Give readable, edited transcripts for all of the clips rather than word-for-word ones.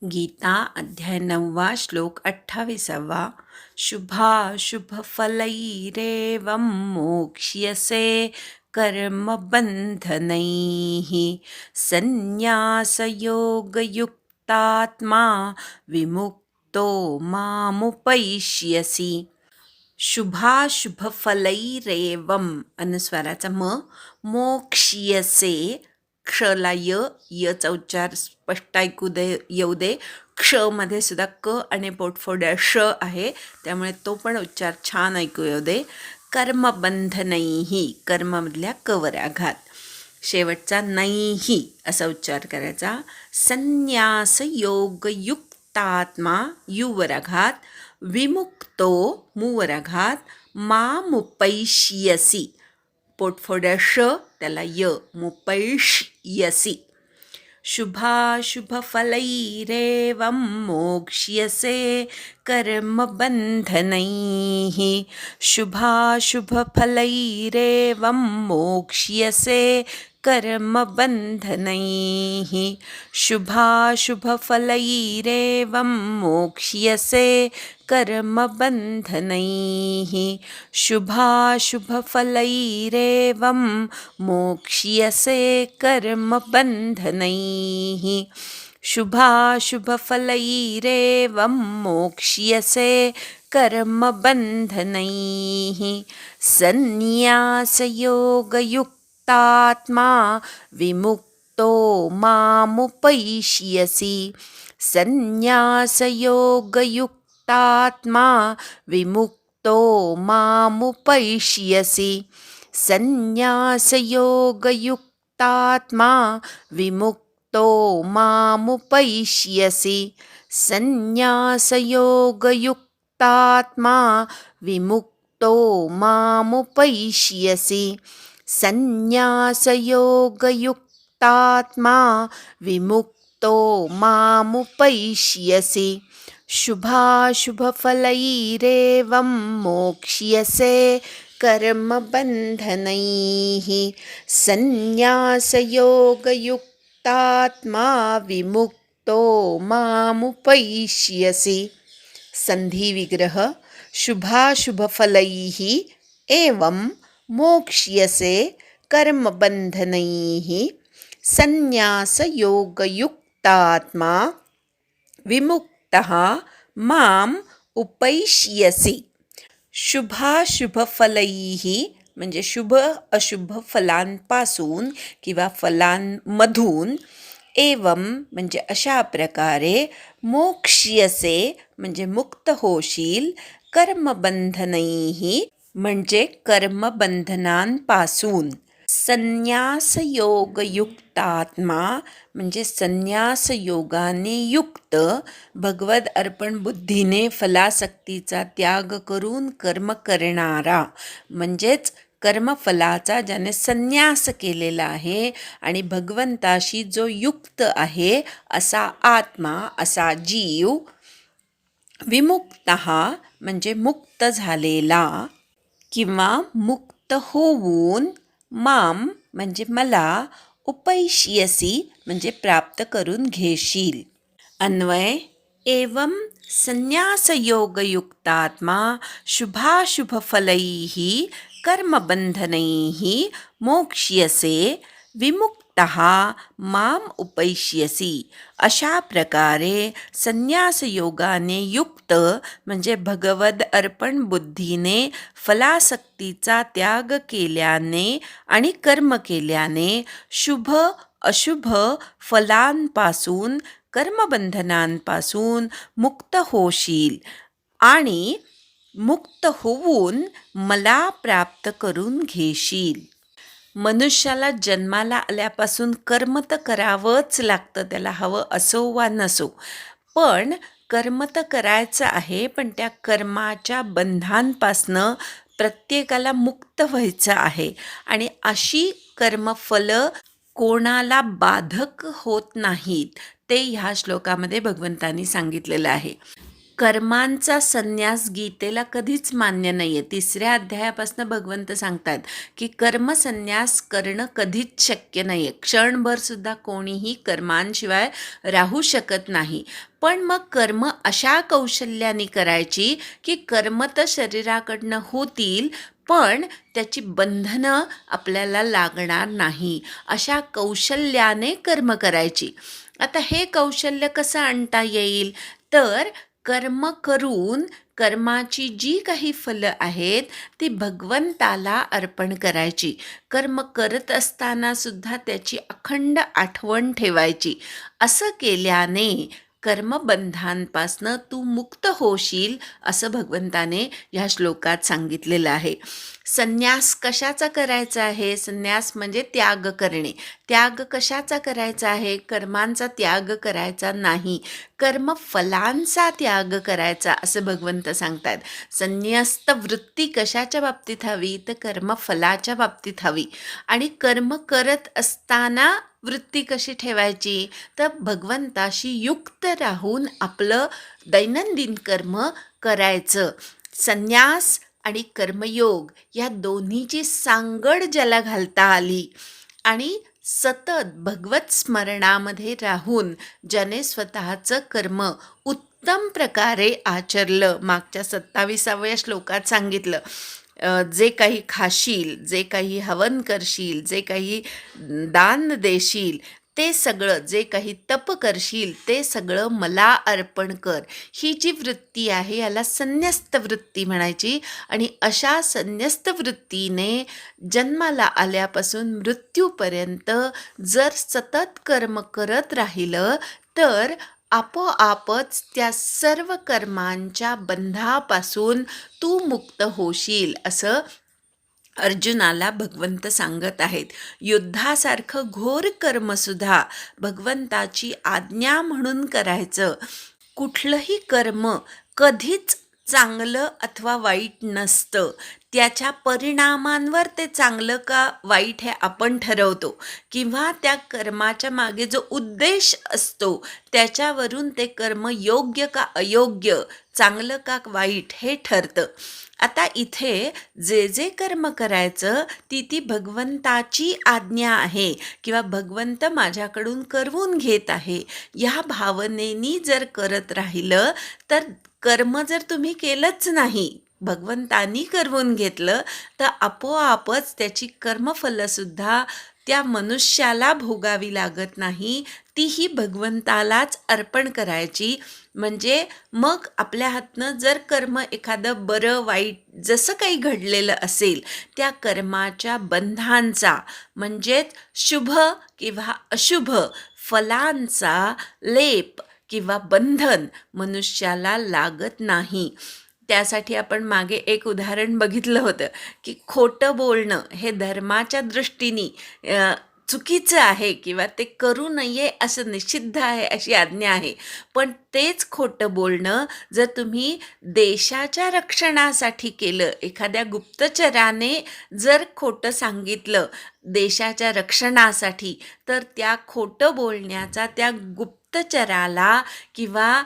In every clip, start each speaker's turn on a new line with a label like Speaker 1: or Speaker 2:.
Speaker 1: गीता अध्याय 9 श्लोक 28. शुभाशुभफलैरेवं मोक्ष्यसे कर्मबन्धनैः संन्यासयोगयुक्तात्मा विमुक्तो मामुपैष्यसि. शुभाशुभफलैरेवं अनुस्वाराचा म मोक्ष्यसे क्षला यचा उच्चार स्पष्ट ऐकू दे येऊ दे. क्षमध्ये सुद्धा क आणि पोटफोड्या श आहे, त्यामुळे तो पण उच्चार छान ऐकू येऊ दे. कर्मबंधनैही कर्ममधल्या कवर आघात, शेवटचा नैही असा उच्चार करायचा. संन्यास योगयुक्तात्मा युवर आघात, विमुक्तो मूवर आघात, मामुपैष्यसि पोटफोड्या श त्याला य मुपैष्यसि. शुभाशुभफलैरेवं मोक्ष्यसे कर्मबन्धनैः शुभाशुभफलैरेवं मोक्ष्यसे कर्मबन्धनैः शुभाशुभफलैरेवं मोक्ष्यसे कर्मबन्धनैः शुभाशुभफलैरेवं मोक्ष्यसे कर्मबन्धनैः शुभाशुभफलैरेवं मोक्ष्यसे कर्मबन्धनैः संन्यासयोगयुक्तात्मा विमुक्तो मामुपैष्यसि. संन्यासयोगयुक्तात्मा विमुक्तो मामुपैष्यसि. संन्यासयोगयुक्तात्मा विमुक्तो मामुपैष्यसि. संन्यासयोगयुक्तात्मा विमुक्तो मामुपैष्यसि. संन्यासयोगयुक्तात्मा विमुक्तो मामुपैष्यसि. शुभाशुभफलैरेवं मोक्ष्यसे कर्मबन्धनैः संन्यासयोगयुक्तात्मा विमुक्तो मामुपैष्यसि. संधी विग्रह. शुभाशुभफलैः एवं मोक्ष्यसे कर्मबन्धनैः संन्यासयोगयुक्तात्मा विमुक्तः माम उपैष्यसि. शुभाशुभफलैः म्हणजे शुभ अशुभ फलांपासून किंवा फलांमधून, एवं म्हणजे अशा प्रकारे, मोक्ष्यसे म्हणजे मुक्त होशील, कर्मबंधनैः म्हणजे कर्मबंधनांपासून, संन्यासयोगयुक्तात्मा म्हणजे संन्यास योगाने युक्त, भगवद अर्पण बुद्धीने फलासक्तीचा त्याग करून कर्म करणारा, म्हणजेच कर्मफलाचा ज्याने संन्यास केलेला आहे आणि भगवंताशी जो युक्त आहे असा आत्मा, असा जीव. विमुक्तः म्हणजे मुक्त झालेला किंवा मुक्त होऊन, माम म्हणजे मला, उपैष्यसि म्हणजे प्राप्त करून घेशील. अन्वय. एवं संन्यासयोगयुक्तात्मा शुभाशुभफलैः कर्मबन्धनैः मोक्ष्यसे विमुक्तः माम उपैष्यसि. अशा प्रकारे संन्यासयोगाने युक्त म्हणजे भगवद अर्पण बुद्धीने फलासक्तीचा त्याग केल्याने आणि कर्म केल्याने शुभ अशुभ फलांपासून, कर्मबंधनांपासून मुक्त होशील आणि मुक्त होऊन मला प्राप्त करून घेशील. मनुष्याला जन्माला आल्यापासून कर्म तर करावंच लागतं, त्याला हवं असो वा नसो, पण कर्म तर करायचं आहे, पण त्या कर्माच्या बंधांपासनं प्रत्येकाला मुक्त व्हायचं आहे. आणि अशी कर्मफलं कोणाला बाधक होत नाहीत, ते ह्या श्लोकामध्ये भगवंतांनी सांगितलेलं आहे. कर्मांचा संन्यास गीतेला कधीच मान्य नाही आहे. 3ऱ्या अध्यायापासून भगवंत सांगतात की कर्मसंन्यास करणं कधीच शक्य नाही आहे. क्षणभरसुद्धा कोणीही कर्मांशिवाय राहू शकत नाही. पण मग कर्म अशा कौशल्याने करायची की कर्म तर शरीराकडनं होतील, पण त्याची बंधनं आपल्याला लागणार नाही. अशा कौशल्याने कर्म करायची. आता हे कौशल्य कसं आणता येईल? तर कर्म करून कर्माची जी काही फलं आहेत ती भगवंताला अर्पण करायची. कर्म करत असताना सुद्धा त्याची अखंड आठवण ठेवायची. असं केल्याने कर्मबंधांपासनं तू मुक्त होशील, असं भगवंताने ह्या श्लोकात सांगितलेलं आहे. संन्यास कशाचा करायचा आहे? संन्यास म्हणजे त्याग करणे. त्याग कशाचा करायचा आहे? कर्मांचा त्याग करायचा नाही, कर्मफलांचा त्याग करायचा, असं भगवंत सांगतात. संन्यस्त वृत्ती कशाच्या बाबतीत हवी? तर कर्मफलाच्या बाबतीत हवी. आणि कर्म करत असताना वृत्ती कशी ठेवायची? तर भगवंताशी युक्त राहून आपलं दैनंदिन कर्म करायचं. संन्यास आणि कर्मयोग या दोन्हीची सांगड ज्याला घालता आली आणि सतत भगवत स्मरणामध्ये राहून ज्याने स्वतःचं कर्म उत्तम प्रकारे आचरलं, मागच्या 27व्या श्लोकात सांगितलं, जे काही खाशील, जे काही हवन करशील, जे काही दान देशील, ते सगळं, जे काही तप करशील ते सगळं मला अर्पण कर. ही जी वृत्ती आहे याला संन्यस्त वृत्ती म्हणायची. आणि अशा संन्यस्त वृत्तीने जन्माला आल्यापासून मृत्यूपर्यंत जर सतत कर्म करत राहिलं तर आपोआपच त्या सर्व कर्मांच्या बंधापासून तू मुक्त होशील, असं अर्जुनाला भगवंत सांगत आहेत. युद्धासारखं घोर कर्मसुद्धा भगवंताची आज्ञा म्हणून करायचं. कुठलंही कर्म कधीच चांगलं अथवा वाईट नसतं. त्याच्या परिणामांवर ते चांगलं का वाईट हे आपण ठरवतो, किंवा त्या कर्माच्या मागे जो उद्देश असतो त्याच्यावरून ते कर्म योग्य का अयोग्य, चांगलं का वाईट हे ठरतं. आता इथे जे जे कर्म करायचं ती भगवंताची आज्ञा आहे किंवा भगवंत माझ्याकडून करवून घेत आहे, ह्या भावनेनी जर करत राहिलं तर कर्म जर तुम्ही केलंच नाही, भगवंतानी करवून घेतलं, तर आपोआपच त्याची कर्मफलंसुद्धा त्या मनुष्याला भोगावी लागत नाही, तीही भगवंतालाच अर्पण करायची. म्हणजे मग आपल्या हातनं जर कर्म एखादं बरं वाईट जसं काही घडलेलं असेल, त्या कर्माच्या बंधांचा म्हणजेच शुभ किंवा अशुभ फलांचा लेप किंवा बंधन मनुष्याला लागत नाही. त्यासाठी आपण मागे एक उदाहरण बघितलं होतं की खोटं बोलणं हे धर्माच्या दृष्टीने चुकीचं आहे किंवा ते करू नये असं निषिद्ध आहे, अशी आज्ञा आहे. पण तेच खोटं बोलणं जर तुम्ही देशाच्या रक्षणासाठी केलं, एखाद्या गुप्तचराने जर खोटं सांगितलं देशाच्या रक्षणासाठी, तर त्या खोटं बोलण्याचा त्या गुप्तचराला किंवा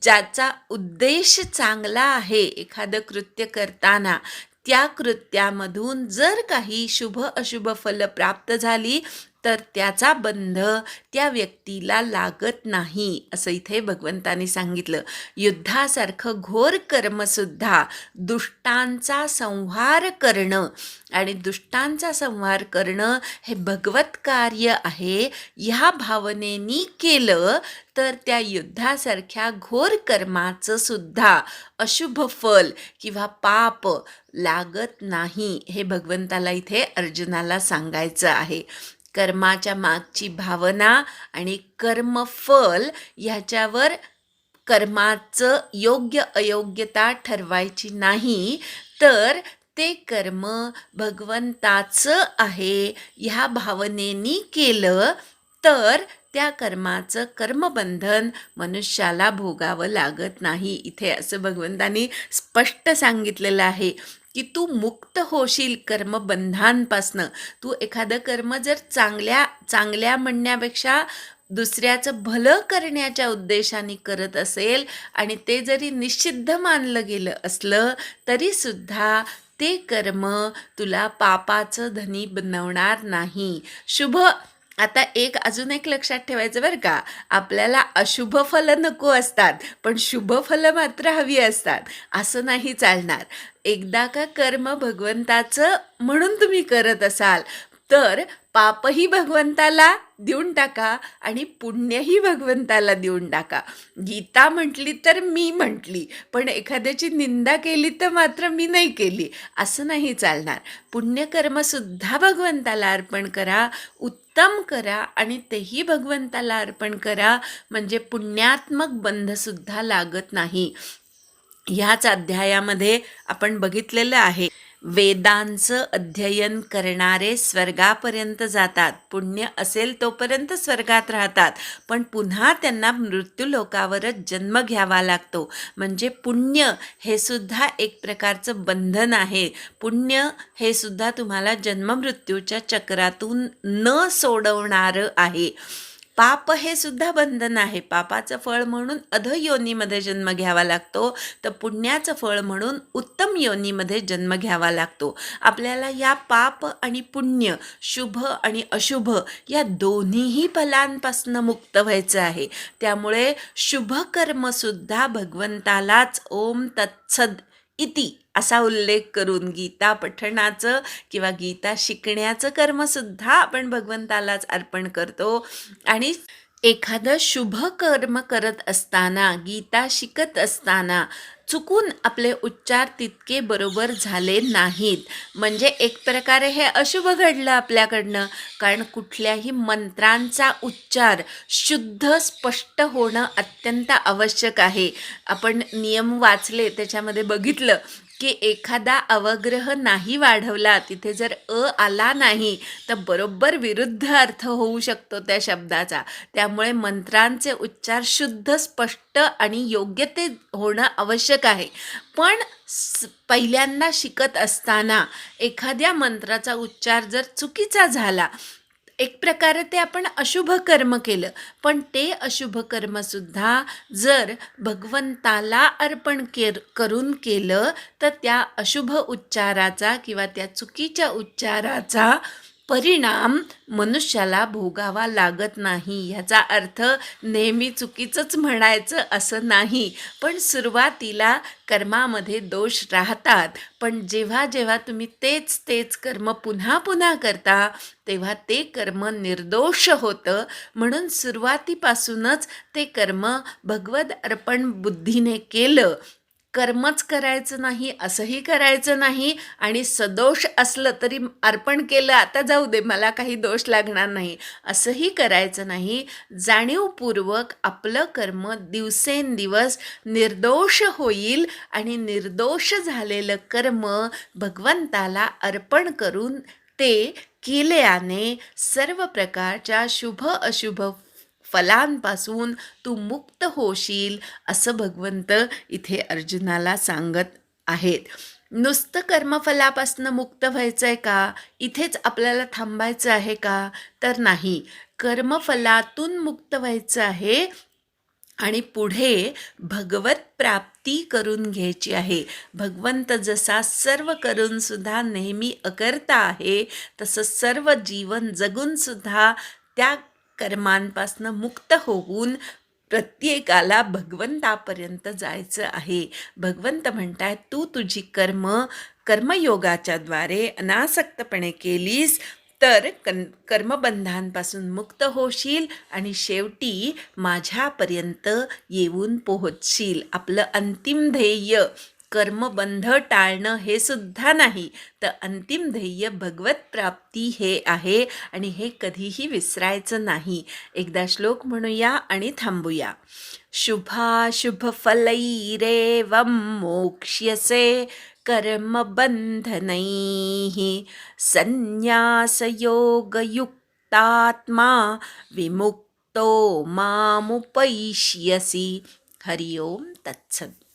Speaker 1: ज्याचा उद्देश चांगला आहे एखादं कृत्य करताना, त्या कृत्यामधून जर काही शुभ अशुभ फल प्राप्त झाली तर त्याचा बंध त्या व्यक्तीला लागत नाही, असं इथे भगवंतानी सांगितलं. युद्धासारखं घोर कर्मसुद्धा दुष्टांचा संहार करणं, आणि दुष्टांचा संहार करणं हे भगवत कार्य आहे, ह्या भावनेनी केलं तर त्या युद्धासारख्या घोर कर्माचं सुद्धा अशुभ फल किंवा पाप लागत नाही, हे भगवंताला इथे अर्जुनाला सांगायचं आहे. कर्माच्या मागची भावना आणि कर्मफल ह्याच्यावर कर्माचं योग्य अयोग्यता ठरवायची नाही, तर ते कर्म भगवंताचं आहे ह्या भावनेनी केलं तर त्या कर्माचं कर्मबंधन मनुष्याला भोगावं लागत नाही. इथे असं भगवंतानी स्पष्ट सांगितलेलं आहे की तू मुक्त होशील कर्मबंधांपासनं. तू एखादं कर्म जर चांगल्या म्हणण्यापेक्षा दुसऱ्याचं भलं करण्याच्या उद्देशाने करत असेल आणि ते जरी निषिद्ध मानलं गेलं असलं तरीसुद्धा ते कर्म तुला पापाचं धनी बनवणार नाही. शुभ आता अजून एक लक्षात ठेवायचं बरं का, आपल्याला अशुभ फलं नको असतात पण शुभ फलं मात्र हवी असतात. असं नाही चालणार. एकदा का कर्म भगवंताचं म्हणून तुम्ही करत असाल तर पापही भगवंताला देऊन टाका आणि पुण्यही भगवंताला देऊन टाका. गीता म्हटली तर मी म्हटली, पण एखाद्याची निंदा केली तर मात्र मी नाही केली, असं नाही चालणार. पुण्यकर्मसुद्धा भगवंताला अर्पण करा, उत्तम करा आणि तेही भगवंताला अर्पण करा, म्हणजे पुण्यात्मक बंधसुद्धा लागत नाही. ह्याच अध्यायामध्ये आपण बघितलेलं आहे, वेदांचं अध्ययन करणारे स्वर्गापर्यंत जातात, पुण्य असेल तोपर्यंत स्वर्गात राहतात, पण पुन्हा त्यांना मृत्यूलोकावरच जन्म घ्यावा लागतो. म्हणजे पुण्य हे सुद्धा एक प्रकारचं बंधन आहे. पुण्य हे सुद्धा तुम्हाला जन्ममृत्यूच्या चक्रातून न सोडवणारं आहे. पाप हे सुद्धा बंधन आहे. पापाचं फळ म्हणून अधयोनीमध्ये जन्म घ्यावा लागतो, तर पुण्याचं फळ म्हणून उत्तम योनीमध्ये जन्म घ्यावा लागतो. आपल्याला या पाप आणि पुण्य, शुभ आणि अशुभ या दोन्हीही फलांपासून मुक्त व्हायचं आहे. त्यामुळे शुभ कर्मसुद्धा भगवंतालाच ओम तत्सद इति असा उल्लेख करून गीता पठणाचं किंवा गीता शिकण्याचं कर्मसुद्धा आपण भगवंतालाच अर्पण करतो. आणि एखादं शुभ कर्म करत असताना, गीता शिकत असताना चुकून आपले उच्चार तितके बरोबर झाले नाहीत, म्हणजे एक प्रकारे हे अशुभ घडलं आपल्याकडनं. कारण कुठल्याही मंत्रांचा उच्चार शुद्ध स्पष्ट होणं अत्यंत आवश्यक आहे. आपण नियम वाचले, त्याच्यामध्ये बघितलं की एखादा अवग्रह नाही वाढवला, तिथे जर आला नाही तर बरोबर विरुद्ध अर्थ होऊ शकतो त्या शब्दाचा. त्यामुळे मंत्रांचे उच्चार शुद्ध, स्पष्ट आणि योग्य ते होणं आवश्यक आहे. पण पहिल्यांदा शिकत असताना एखाद्या मंत्राचा उच्चार जर चुकीचा झाला, एक प्रकारे ते आपण अशुभ कर्म केलं, पण ते अशुभ कर्मसुद्धा जर भगवंताला अर्पण करून केलं तर त्या अशुभ उच्चाराचा किंवा त्या चुकीच्या उच्चाराचा परिणाम मनुष्याला भोगावा लागत नाही. ह्याचा अर्थ नेहमी चुकीचंच म्हणायचं असं नाही, पण सुरुवातीला कर्मामध्ये दोष राहतात, पण जेव्हा जेव्हा तुम्ही तेच कर्म पुन्हा पुन्हा करता तेव्हा ते कर्म निर्दोष होतं. म्हणून सुरुवातीपासूनच ते कर्म भगवद अर्पण बुद्धीने केलं. कर्मच करायचं नाही असंही करायचं नाही, आणि सदोष असलं तरी अर्पण केलं आता जाऊ दे मला काही दोष लागणार नाही असंही करायचं नाही. जाणीवपूर्वक आपलं कर्म दिवसेंदिवस निर्दोष होईल आणि निर्दोष झालेलं कर्म भगवंताला अर्पण करून ते केल्याने सर्व प्रकारच्या शुभ अशुभ फलांपासून तू मुक्त होशील, असं भगवंत इथे अर्जुनाला सांगत आहेत. नुसतं कर्मफलापासून मुक्त व्हायचं आहे का, इथेच आपल्याला थांबायचं आहे का, तर नाही. कर्मफलातून मुक्त व्हायचं आहे आणि पुढे भगवत प्राप्ती करून घ्यायची आहे. भगवंत जसा सर्व करूनसुद्धा नेहमी अकर्ता आहे, तसं सर्व जीवन जगूनसुद्धा त्या कर्मांपासून मुक्त होऊन प्रत्येकाला भगवंतापर्यंत जायचं आहे. भगवंत म्हणतात, तू तुझी कर्मयोगाच्या द्वारे अनासक्तपणे केलीस तर कर्मबंधांपासून मुक्त होशील आणि शेवटी माझ्यापर्यंत येऊन पोहोचशील. आपलं अंतिम ध्येय कर्मबंध टाळणं हे सुद्धा नाही, तर अंतिम ध्येय भगवत प्राप्ती हे आहे आणि हे कधीही विसरायचं नाही. एकदा श्लोक म्हणूया आणि थांबूया. शुभाशुभफलैरेवं मोक्ष्यसे कर्मबन्धनैः संन्यासयोगयुक्तात्मा विमुक्तो मामुपैष्यसि. हरि ओम तत्सत्.